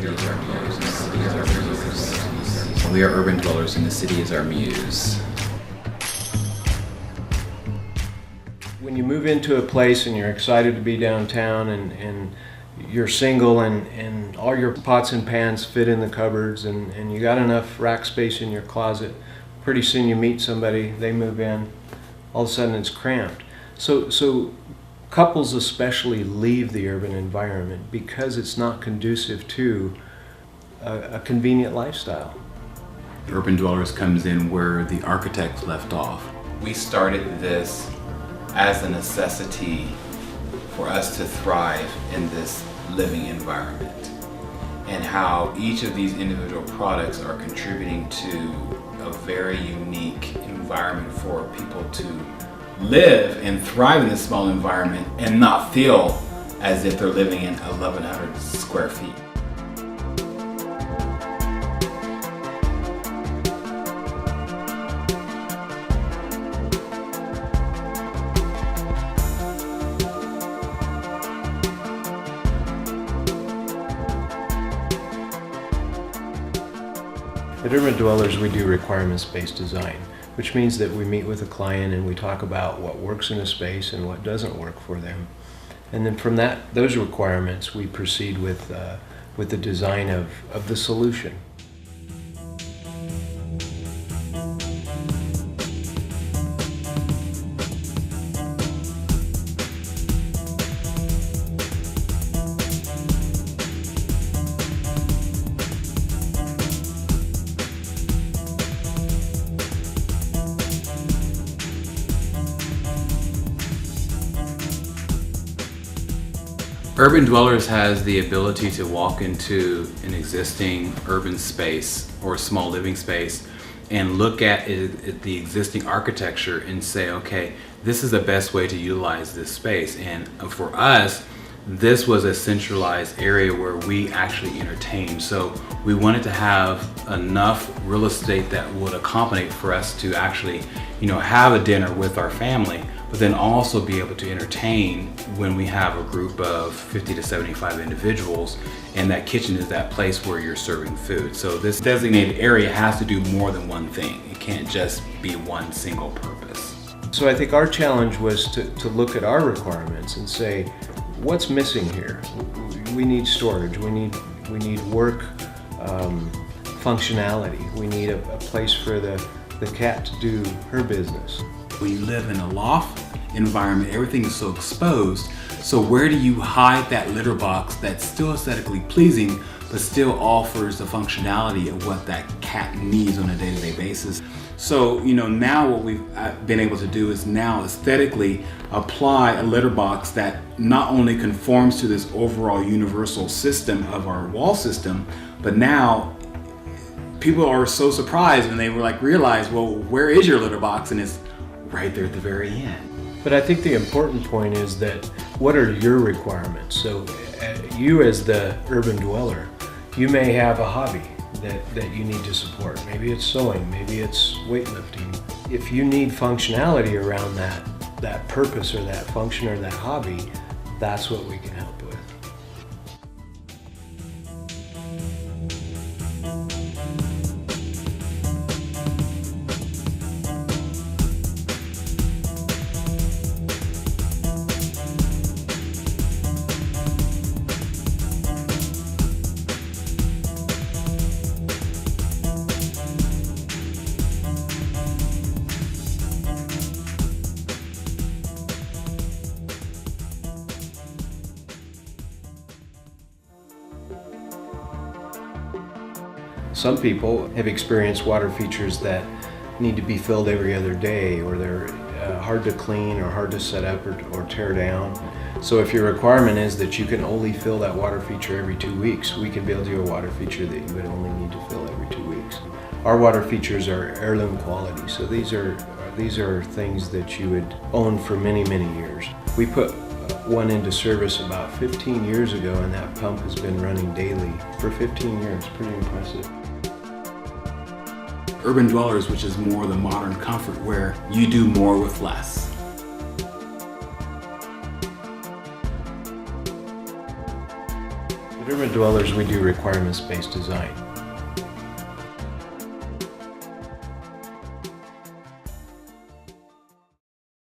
city is our muse. The city is our muse. We are urban dwellers and the city is our muse. When you move into a place and you're excited to be downtown and you're single and all your pots and pans fit in the cupboards and you got enough rack space in your closet, pretty soon you meet somebody, they move in, all of a sudden it's cramped. So couples especially leave the urban environment because it's not conducive to a convenient lifestyle. Urban Dwellers comes in where the architects left off. We started this as a necessity for us to thrive in this living environment, and how each of these individual products are contributing to a very unique environment for people to live and thrive in this small environment and not feel as if they're living in 1,100 square feet. At Urban Dwellers, we do requirements-based design, which means that we meet with a client and we talk about what works in a space and what doesn't work for them. And then from those requirements, we proceed with the design of the solution. Urban Dwellers has the ability to walk into an existing urban space or small living space and look at the existing architecture and say, okay, this is the best way to utilize this space. And for us, this was a centralized area where we actually entertained. So we wanted to have enough real estate that would accommodate for us to actually, have a dinner with our family, but then also be able to entertain when we have a group of 50 to 75 individuals, and that kitchen is that place where you're serving food. So this designated area has to do more than one thing. It can't just be one single purpose. So I think our challenge was to look at our requirements and say, what's missing here? We need storage, we need work functionality, we need a place for the cat to do her business. When you live in a loft environment, everything is so exposed. So where do you hide that litter box that's still aesthetically pleasing, but still offers the functionality of what that cat needs on a day-to-day basis? So, now what we've been able to do is now aesthetically apply a litter box that not only conforms to this overall universal system of our wall system, but now people are so surprised when they realize, well, where is your litter box? And it's right there at the very end. But I think the important point is that what are your requirements? So you as the urban dweller, you may have a hobby that you need to support. Maybe it's sewing, maybe it's weightlifting. If you need functionality around that purpose or that function or that hobby, that's what we can help with. Some people have experienced water features that need to be filled every other day, or they're hard to clean or hard to set up or tear down. So if your requirement is that you can only fill that water feature every 2 weeks, we can build you a water feature that you would only need to fill every 2 weeks. Our water features are heirloom quality, so these are things that you would own for many, many years. We put one into service about 15 years ago, and that pump has been running daily for 15 years. Pretty impressive. Urban Dwellers, which is more the modern comfort where you do more with less. At Urban Dwellers, we do requirements-based design.